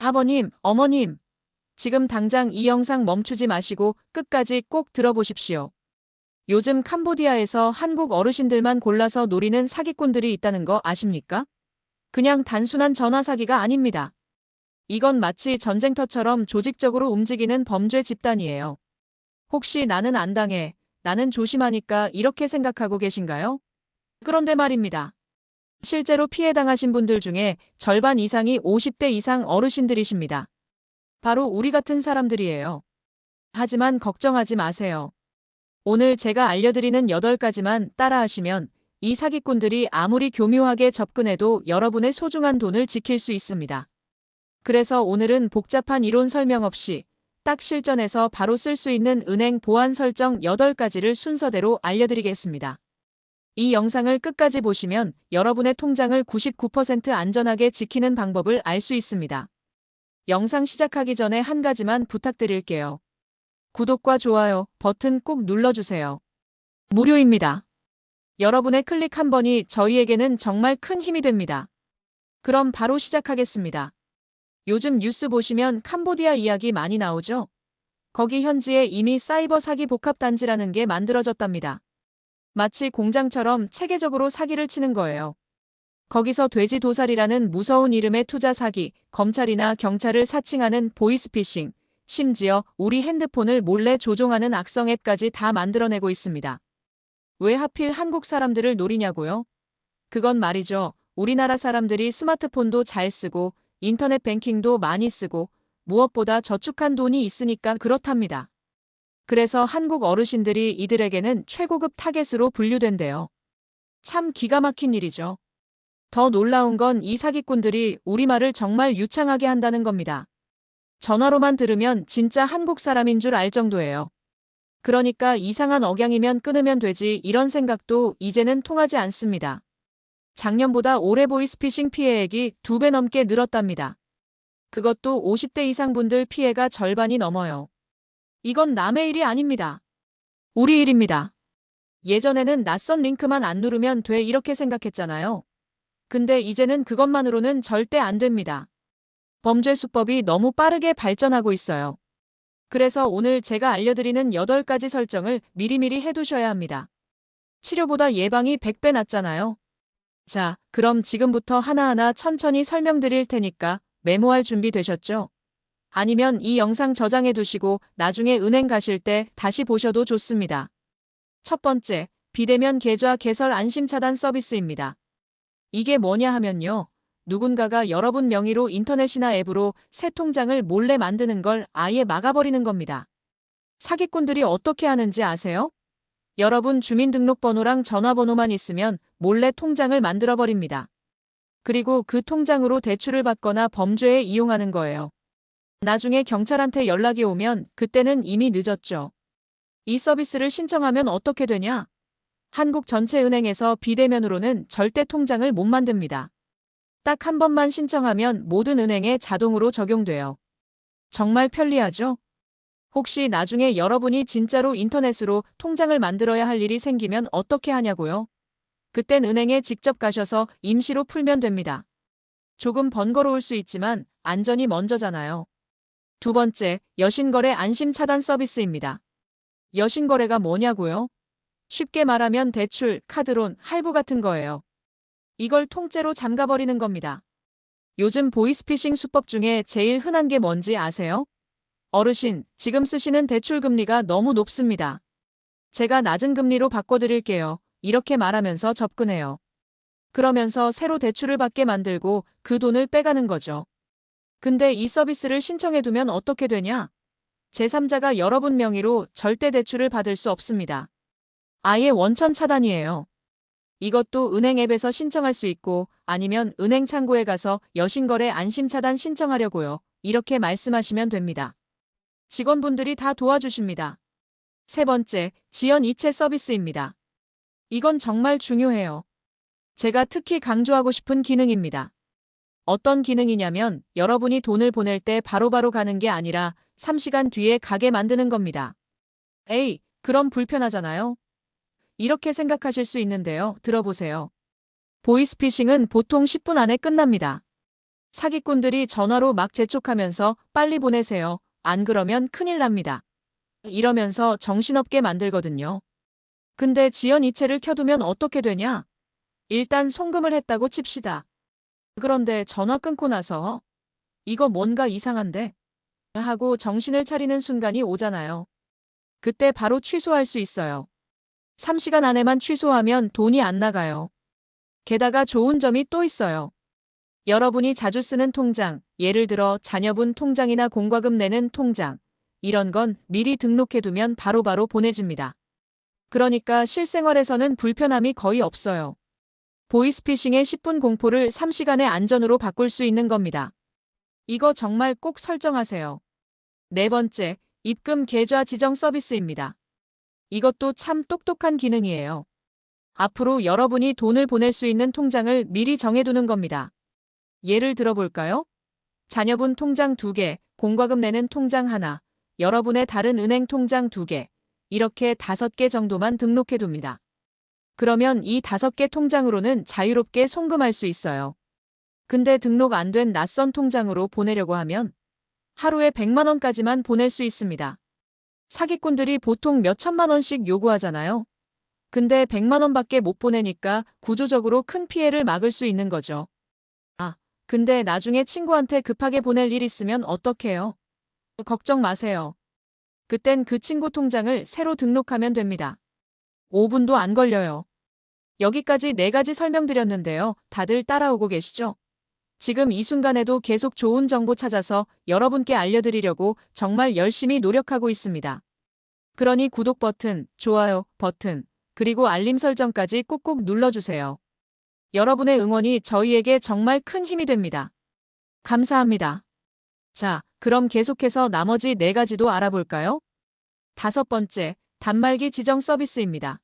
아버님, 어머님, 지금 당장 이 영상 멈추지 마시고 끝까지 꼭 들어보십시오. 요즘 캄보디아에서 한국 어르신들만 골라서 노리는 사기꾼들이 있다는 거 아십니까? 그냥 단순한 전화 사기가 아닙니다. 이건 마치 전쟁터처럼 조직적으로 움직이는 범죄 집단이에요. 혹시 나는 안 당해, 나는 조심하니까 이렇게 생각하고 계신가요? 그런데 말입니다. 실제로 피해 당하신 분들 중에 절반 이상이 50대 이상 어르신들이십니다. 바로 우리 같은 사람들이에요. 하지만 걱정하지 마세요. 오늘 제가 알려드리는 8가지만 따라하시면 이 사기꾼들이 아무리 교묘하게 접근해도 여러분의 소중한 돈을 지킬 수 있습니다. 그래서 오늘은 복잡한 이론 설명 없이 딱 실전에서 바로 쓸 수 있는 은행 보안 설정 8가지를 순서대로 알려드리겠습니다. 이 영상을 끝까지 보시면 여러분의 통장을 99% 안전하게 지키는 방법을 알 수 있습니다. 영상 시작하기 전에 한 가지만 부탁드릴게요. 구독과 좋아요 버튼 꼭 눌러주세요. 무료입니다. 여러분의 클릭 한 번이 저희에게는 정말 큰 힘이 됩니다. 그럼 바로 시작하겠습니다. 요즘 뉴스 보시면 캄보디아 이야기 많이 나오죠? 거기 현지에 이미 사이버 사기 복합단지라는 게 만들어졌답니다. 마치 공장처럼 체계적으로 사기를 치는 거예요. 거기서 돼지도살이라는 무서운 이름의 투자 사기, 검찰이나 경찰을 사칭하는 보이스피싱, 심지어 우리 핸드폰을 몰래 조종하는 악성 앱까지 다 만들어내고 있습니다. 왜 하필 한국 사람들을 노리냐고요? 그건 말이죠. 우리나라 사람들이 스마트폰도 잘 쓰고 인터넷 뱅킹도 많이 쓰고 무엇보다 저축한 돈이 있으니까 그렇답니다. 그래서 한국 어르신들이 이들에게는 최고급 타겟으로 분류된대요. 참 기가 막힌 일이죠. 더 놀라운 건 이 사기꾼들이 우리말을 정말 유창하게 한다는 겁니다. 전화로만 들으면 진짜 한국 사람인 줄 알 정도예요. 그러니까 이상한 억양이면 끊으면 되지 이런 생각도 이제는 통하지 않습니다. 작년보다 올해 보이스피싱 피해액이 2배 넘게 늘었답니다. 그것도 50대 이상 분들 피해가 절반이 넘어요. 이건 남의 일이 아닙니다. 우리 일입니다. 예전에는 낯선 링크만 안 누르면 돼 이렇게 생각했잖아요. 근데 이제는 그것만으로는 절대 안 됩니다. 범죄 수법이 너무 빠르게 발전하고 있어요. 그래서 오늘 제가 알려드리는 8가지 설정을 미리미리 해두셔야 합니다. 치료보다 예방이 100배 낫잖아요. 자, 그럼 지금부터 하나하나 천천히 설명드릴 테니까 메모할 준비 되셨죠? 아니면 이 영상 저장해 두시고 나중에 은행 가실 때 다시 보셔도 좋습니다. 첫 번째, 비대면 계좌 개설 안심 차단 서비스입니다. 이게 뭐냐 하면요. 누군가가 여러분 명의로 인터넷이나 앱으로 새 통장을 몰래 만드는 걸 아예 막아버리는 겁니다. 사기꾼들이 어떻게 하는지 아세요? 여러분 주민등록번호랑 전화번호만 있으면 몰래 통장을 만들어버립니다. 그리고 그 통장으로 대출을 받거나 범죄에 이용하는 거예요. 나중에 경찰한테 연락이 오면 그때는 이미 늦었죠. 이 서비스를 신청하면 어떻게 되냐? 한국 전체 은행에서 비대면으로는 절대 통장을 못 만듭니다. 딱 한 번만 신청하면 모든 은행에 자동으로 적용돼요. 정말 편리하죠? 혹시 나중에 여러분이 진짜로 인터넷으로 통장을 만들어야 할 일이 생기면 어떻게 하냐고요? 그땐 은행에 직접 가셔서 임시로 풀면 됩니다. 조금 번거로울 수 있지만 안전이 먼저잖아요. 두 번째, 여신거래 안심 차단 서비스입니다. 여신거래가 뭐냐고요? 쉽게 말하면 대출, 카드론, 할부 같은 거예요. 이걸 통째로 잠가버리는 겁니다. 요즘 보이스피싱 수법 중에 제일 흔한 게 뭔지 아세요? 어르신, 지금 쓰시는 대출 금리가 너무 높습니다. 제가 낮은 금리로 바꿔드릴게요. 이렇게 말하면서 접근해요. 그러면서 새로 대출을 받게 만들고 그 돈을 빼가는 거죠. 근데 이 서비스를 신청해두면 어떻게 되냐? 제3자가 여러분 명의로 절대 대출을 받을 수 없습니다. 아예 원천 차단이에요. 이것도 은행 앱에서 신청할 수 있고 아니면 은행 창구에 가서 여신거래 안심 차단 신청하려고요. 이렇게 말씀하시면 됩니다. 직원분들이 다 도와주십니다. 세 번째, 지연 이체 서비스입니다. 이건 정말 중요해요. 제가 특히 강조하고 싶은 기능입니다. 어떤 기능이냐면 여러분이 돈을 보낼 때 바로바로 가는 게 아니라 3시간 뒤에 가게 만드는 겁니다. 에이, 그럼 불편하잖아요. 이렇게 생각하실 수 있는데요. 들어보세요. 보이스피싱은 보통 10분 안에 끝납니다. 사기꾼들이 전화로 막 재촉하면서 빨리 보내세요. 안 그러면 큰일 납니다. 이러면서 정신없게 만들거든요. 근데 지연이체를 켜두면 어떻게 되냐? 일단 송금을 했다고 칩시다. 그런데 전화 끊고 나서 이거 뭔가 이상한데? 하고 정신을 차리는 순간이 오잖아요. 그때 바로 취소할 수 있어요. 3시간 안에만 취소하면 돈이 안 나가요. 게다가 좋은 점이 또 있어요. 여러분이 자주 쓰는 통장, 예를 들어 자녀분 통장이나 공과금 내는 통장, 이런 건 미리 등록해두면 바로바로 보내집니다. 그러니까 실생활에서는 불편함이 거의 없어요. 보이스피싱의 10분 공포를 3시간의 안전으로 바꿀 수 있는 겁니다. 이거 정말 꼭 설정하세요. 네 번째, 입금 계좌 지정 서비스입니다. 이것도 참 똑똑한 기능이에요. 앞으로 여러분이 돈을 보낼 수 있는 통장을 미리 정해두는 겁니다. 예를 들어볼까요? 자녀분 통장 2개, 공과금 내는 통장 하나, 여러분의 다른 은행 통장 2개, 이렇게 5개 정도만 등록해둡니다. 그러면 이 5개 통장으로는 자유롭게 송금할 수 있어요. 근데 등록 안 된 낯선 통장으로 보내려고 하면 하루에 100만 원까지만 보낼 수 있습니다. 사기꾼들이 보통 몇 천만 원씩 요구하잖아요. 근데 100만 원밖에 못 보내니까 구조적으로 큰 피해를 막을 수 있는 거죠. 아, 근데 나중에 친구한테 급하게 보낼 일 있으면 어떡해요? 걱정 마세요. 그땐 그 친구 통장을 새로 등록하면 됩니다. 5분도 안 걸려요. 여기까지 4가지 설명드렸는데요. 다들 따라오고 계시죠? 지금 이 순간에도 계속 좋은 정보 찾아서 여러분께 알려드리려고 정말 열심히 노력하고 있습니다. 그러니 구독 버튼, 좋아요 버튼, 그리고 알림 설정까지 꾹꾹 눌러주세요. 여러분의 응원이 저희에게 정말 큰 힘이 됩니다. 감사합니다. 자, 그럼 계속해서 나머지 4가지도 알아볼까요? 5번째, 단말기 지정 서비스입니다.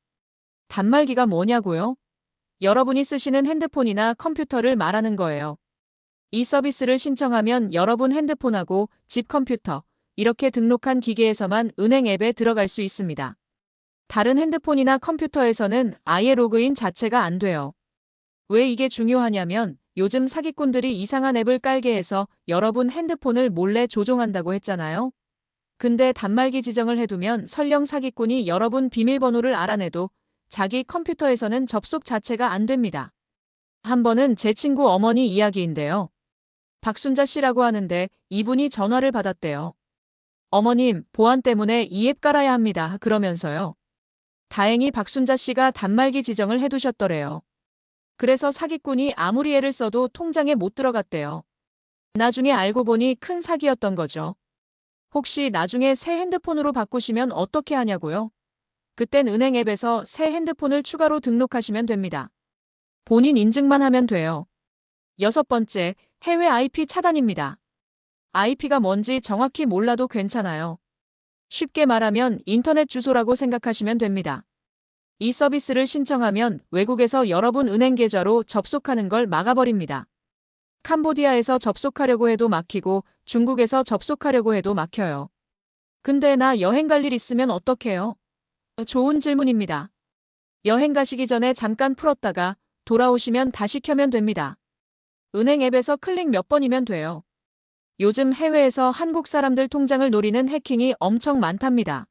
단말기가 뭐냐고요? 여러분이 쓰시는 핸드폰이나 컴퓨터를 말하는 거예요. 이 서비스를 신청하면 여러분 핸드폰하고 집 컴퓨터, 이렇게 등록한 기계에서만 은행 앱에 들어갈 수 있습니다. 다른 핸드폰이나 컴퓨터에서는 아예 로그인 자체가 안 돼요. 왜 이게 중요하냐면 요즘 사기꾼들이 이상한 앱을 깔게 해서 여러분 핸드폰을 몰래 조종한다고 했잖아요. 근데 단말기 지정을 해두면 설령 사기꾼이 여러분 비밀번호를 알아내도 자기 컴퓨터에서는 접속 자체가 안 됩니다. 한 번은 제 친구 어머니 이야기인데요. 박순자 씨라고 하는데 이분이 전화를 받았대요. 어머님, 보안 때문에 이 앱 깔아야 합니다. 그러면서요. 다행히 박순자 씨가 단말기 지정을 해두셨더래요. 그래서 사기꾼이 아무리 애를 써도 통장에 못 들어갔대요. 나중에 알고 보니 큰 사기였던 거죠. 혹시 나중에 새 핸드폰으로 바꾸시면 어떻게 하냐고요? 그땐 은행 앱에서 새 핸드폰을 추가로 등록하시면 됩니다. 본인 인증만 하면 돼요. 6번째, 해외 IP 차단입니다. IP가 뭔지 정확히 몰라도 괜찮아요. 쉽게 말하면 인터넷 주소라고 생각하시면 됩니다. 이 서비스를 신청하면 외국에서 여러분 은행 계좌로 접속하는 걸 막아버립니다. 캄보디아에서 접속하려고 해도 막히고 중국에서 접속하려고 해도 막혀요. 근데 나 여행 갈 일 있으면 어떡해요? 좋은 질문입니다. 여행 가시기 전에 잠깐 풀었다가 돌아오시면 다시 켜면 됩니다. 은행 앱에서 클릭 몇 번이면 돼요. 요즘 해외에서 한국 사람들 통장을 노리는 해킹이 엄청 많답니다.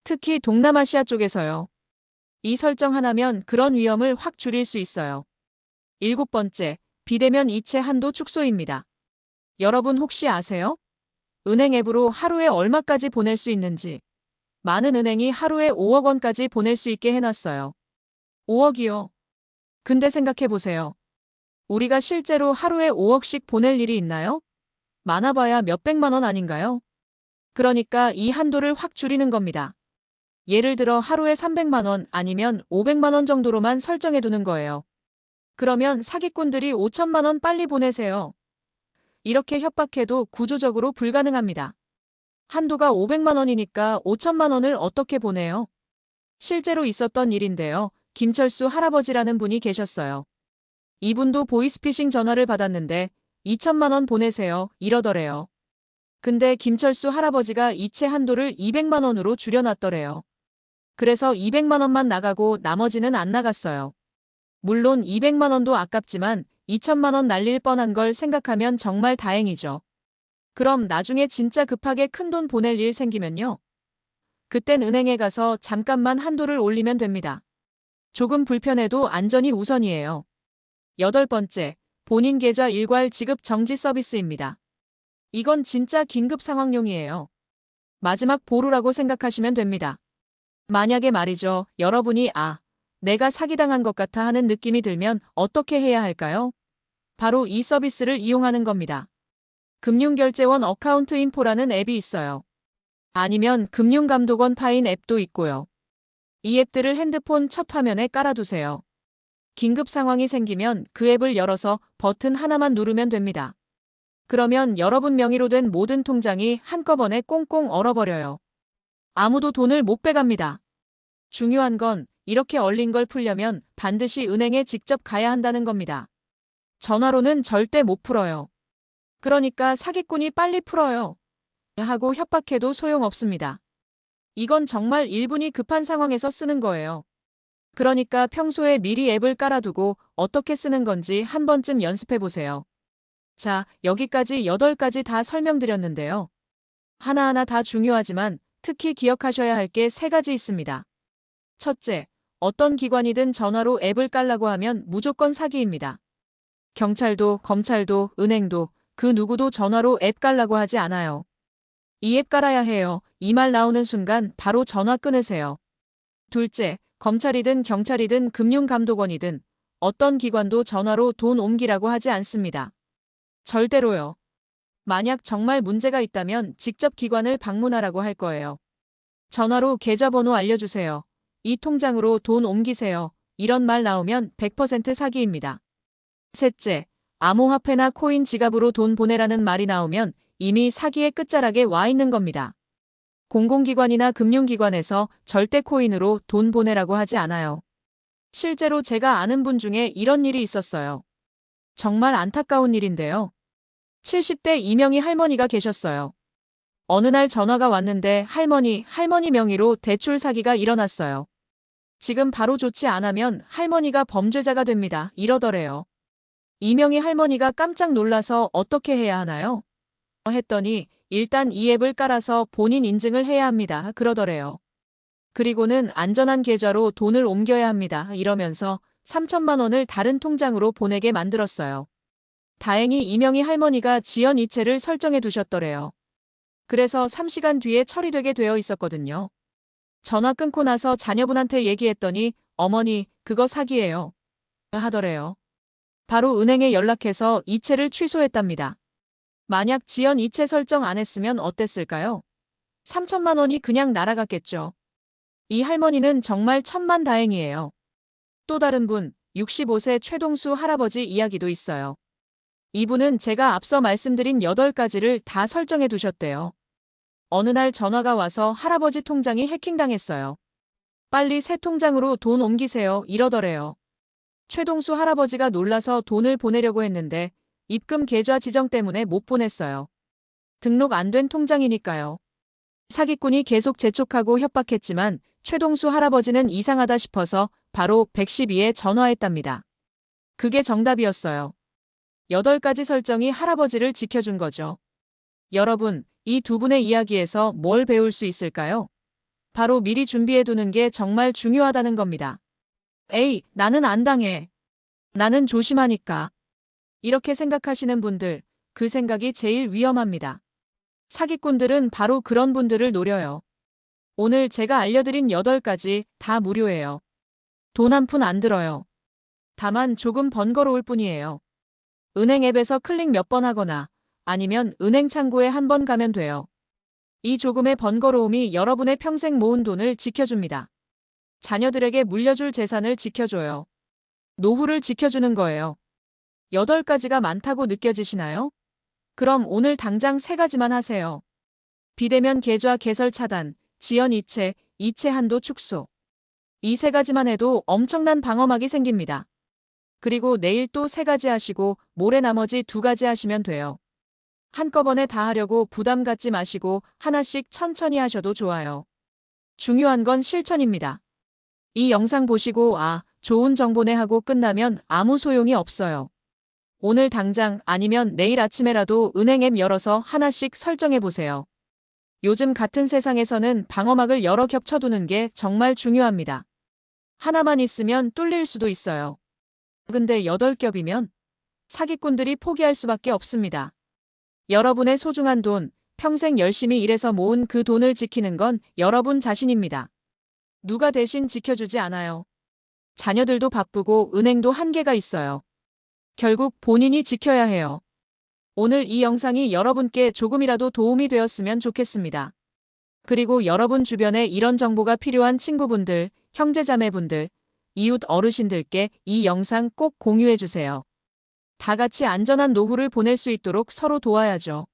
특히 동남아시아 쪽에서요. 이 설정 하나면 그런 위험을 확 줄일 수 있어요. 7번째, 비대면 이체 한도 축소입니다. 여러분 혹시 아세요? 은행 앱으로 하루에 얼마까지 보낼 수 있는지. 많은 은행이 하루에 5억 원까지 보낼 수 있게 해놨어요. 5억이요? 근데 생각해보세요. 우리가 실제로 하루에 5억씩 보낼 일이 있나요? 많아봐야 몇백만 원 아닌가요? 그러니까 이 한도를 확 줄이는 겁니다. 예를 들어 하루에 300만 원 아니면 500만 원 정도로만 설정해두는 거예요. 그러면 사기꾼들이 5천만 원 빨리 보내세요. 이렇게 협박해도 구조적으로 불가능합니다. 한도가 500만 원이니까 5천만 원을 어떻게 보내요? 실제로 있었던 일인데요. 김철수 할아버지라는 분이 계셨어요. 이분도 보이스피싱 전화를 받았는데 2천만 원 보내세요 이러더래요. 근데 김철수 할아버지가 이체 한도를 200만 원으로 줄여놨더래요. 그래서 200만 원만 나가고 나머지는 안 나갔어요. 물론 200만 원도 아깝지만 2천만 원 날릴 뻔한 걸 생각하면 정말 다행이죠. 그럼 나중에 진짜 급하게 큰돈 보낼 일 생기면요. 그땐 은행에 가서 잠깐만 한도를 올리면 됩니다. 조금 불편해도 안전이 우선이에요. 8번째, 본인 계좌 일괄 지급 정지 서비스입니다. 이건 진짜 긴급 상황용이에요. 마지막 보루라고 생각하시면 됩니다. 만약에 말이죠, 여러분이 내가 사기당한 것 같아 하는 느낌이 들면 어떻게 해야 할까요? 바로 이 서비스를 이용하는 겁니다. 금융결제원 어카운트 인포라는 앱이 있어요. 아니면 금융감독원 파인 앱도 있고요. 이 앱들을 핸드폰 첫 화면에 깔아두세요. 긴급 상황이 생기면 그 앱을 열어서 버튼 하나만 누르면 됩니다. 그러면 여러분 명의로 된 모든 통장이 한꺼번에 꽁꽁 얼어버려요. 아무도 돈을 못 빼갑니다. 중요한 건 이렇게 얼린 걸 풀려면 반드시 은행에 직접 가야 한다는 겁니다. 전화로는 절대 못 풀어요. 그러니까 사기꾼이 빨리 풀어요 하고 협박해도 소용없습니다. 이건 정말 1분이 급한 상황에서 쓰는 거예요. 그러니까 평소에 미리 앱을 깔아두고 어떻게 쓰는 건지 한 번쯤 연습해 보세요. 자, 여기까지 8가지 다 설명드렸는데요. 하나하나 다 중요하지만 특히 기억하셔야 할 게 3가지 있습니다. 첫째, 어떤 기관이든 전화로 앱을 깔라고 하면 무조건 사기입니다. 경찰도, 검찰도, 은행도 그 누구도 전화로 앱 깔라고 하지 않아요. 이 앱 깔아야 해요. 이 말 나오는 순간 바로 전화 끊으세요. 둘째, 검찰이든 경찰이든 금융감독원이든 어떤 기관도 전화로 돈 옮기라고 하지 않습니다. 절대로요. 만약 정말 문제가 있다면 직접 기관을 방문하라고 할 거예요. 전화로 계좌번호 알려주세요. 이 통장으로 돈 옮기세요. 이런 말 나오면 100% 사기입니다. 셋째, 암호화폐나 코인 지갑으로 돈 보내라는 말이 나오면 이미 사기의 끝자락에 와 있는 겁니다. 공공기관이나 금융기관에서 절대 코인으로 돈 보내라고 하지 않아요. 실제로 제가 아는 분 중에 이런 일이 있었어요. 정말 안타까운 일인데요. 70대 이명희 할머니가 계셨어요. 어느 날 전화가 왔는데 할머니 명의로 대출 사기가 일어났어요. 지금 바로 조치 안 하면 할머니가 범죄자가 됩니다. 이러더래요. 이명희 할머니가 깜짝 놀라서 어떻게 해야 하나요? 했더니 일단 이 앱을 깔아서 본인 인증을 해야 합니다. 그러더래요. 그리고는 안전한 계좌로 돈을 옮겨야 합니다. 이러면서 3천만 원을 다른 통장으로 보내게 만들었어요. 다행히 이명희 할머니가 지연 이체를 설정해 두셨더래요. 그래서 3시간 뒤에 처리되게 되어 있었거든요. 전화 끊고 나서 자녀분한테 얘기했더니 어머니, 그거 사기예요. 하더래요. 바로 은행에 연락해서 이체를 취소했답니다. 만약 지연 이체 설정 안 했으면 어땠을까요? 3천만 원이 그냥 날아갔겠죠. 이 할머니는 정말 천만다행이에요. 또 다른 분, 65세 최동수 할아버지 이야기도 있어요. 이분은 제가 앞서 말씀드린 8가지를 다 설정해 두셨대요. 어느 날 전화가 와서 할아버지 통장이 해킹당했어요. 빨리 새 통장으로 돈 옮기세요. 이러더래요. 최동수 할아버지가 놀라서 돈을 보내려고 했는데 입금 계좌 지정 때문에 못 보냈어요. 등록 안 된 통장이니까요. 사기꾼이 계속 재촉하고 협박했지만 최동수 할아버지는 이상하다 싶어서 바로 112에 전화했답니다. 그게 정답이었어요. 8가지 설정이 할아버지를 지켜준 거죠. 여러분, 이 두 분의 이야기에서 뭘 배울 수 있을까요? 바로 미리 준비해두는 게 정말 중요하다는 겁니다. 에이, 나는 안 당해. 나는 조심하니까. 이렇게 생각하시는 분들, 그 생각이 제일 위험합니다. 사기꾼들은 바로 그런 분들을 노려요. 오늘 제가 알려드린 8가지 다 무료예요. 돈 한 푼 안 들어요. 다만 조금 번거로울 뿐이에요. 은행 앱에서 클릭 몇 번 하거나 아니면 은행 창구에 한 번 가면 돼요. 이 조금의 번거로움이 여러분의 평생 모은 돈을 지켜줍니다. 자녀들에게 물려줄 재산을 지켜줘요. 노후를 지켜주는 거예요. 8가지가 많다고 느껴지시나요? 그럼 오늘 당장 3가지만 하세요. 비대면 계좌 개설 차단, 지연 이체, 이체 한도 축소. 이 3가지만 해도 엄청난 방어막이 생깁니다. 그리고 내일 또 3가지 하시고 모레 나머지 2가지 하시면 돼요. 한꺼번에 다 하려고 부담 갖지 마시고 하나씩 천천히 하셔도 좋아요. 중요한 건 실천입니다. 이 영상 보시고 좋은 정보네 하고 끝나면 아무 소용이 없어요. 오늘 당장 아니면 내일 아침에라도 은행 앱 열어서 하나씩 설정해 보세요. 요즘 같은 세상에서는 방어막을 여러 겹 쳐두는 게 정말 중요합니다. 하나만 있으면 뚫릴 수도 있어요. 근데 8겹이면 사기꾼들이 포기할 수밖에 없습니다. 여러분의 소중한 돈, 평생 열심히 일해서 모은 그 돈을 지키는 건 여러분 자신입니다. 누가 대신 지켜주지 않아요. 자녀들도 바쁘고 은행도 한계가 있어요. 결국 본인이 지켜야 해요. 오늘 이 영상이 여러분께 조금이라도 도움이 되었으면 좋겠습니다. 그리고 여러분 주변에 이런 정보가 필요한 친구분들, 형제자매분들, 이웃 어르신들께 이 영상 꼭 공유해 주세요. 다 같이 안전한 노후를 보낼 수 있도록 서로 도와야죠.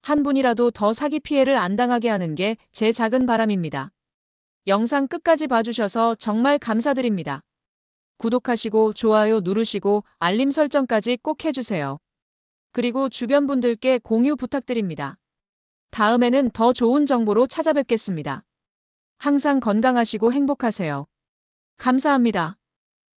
한 분이라도 더 사기 피해를 안 당하게 하는 게 제 작은 바람입니다. 영상 끝까지 봐주셔서 정말 감사드립니다. 구독하시고 좋아요 누르시고 알림 설정까지 꼭 해주세요. 그리고 주변 분들께 공유 부탁드립니다. 다음에는 더 좋은 정보로 찾아뵙겠습니다. 항상 건강하시고 행복하세요. 감사합니다.